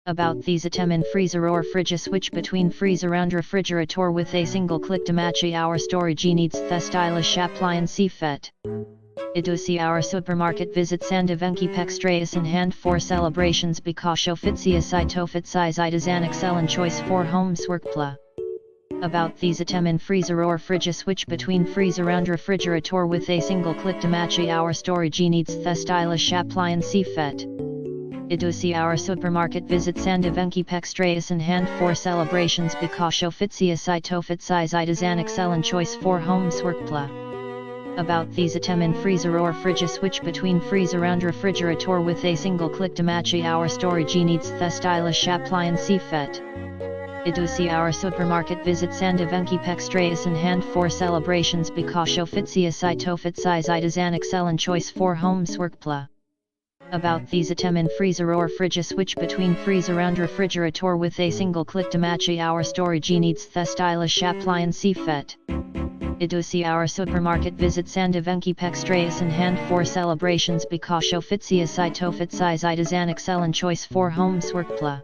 About these item in freezer or fridge switch between freezer and refrigerator with a single click to match our storage needs the stylish appliance fet. Idusi our supermarket visits and evenki pextraeus in hand for celebrations because officia tofit size itas an excellent choice for homes workpla. About these item in freezer or fridge switch between freezer and refrigerator with a single click to match our storage needs the stylish appliance fet. Idusi our supermarket visits and evenki pextraeus in hand for celebrations because officia tofit size itas an excellent choice for homes workpla. About these item in freezer or fridge switch between freezer and refrigerator with a single click to match our storage needs the stylish appliance fet. Idusi our supermarket visits and evenki pextraeus in hand for celebrations because officia tofit size itas an excellent choice for homes workpla. About these item in freezer or fridge switch between freezer and refrigerator with a single click to match our storage needs the stylish appliance fet. Idusi our supermarket visits and evenki pextraeus in hand for celebrations because officia tofit size itas an excellent choice for homes workpla.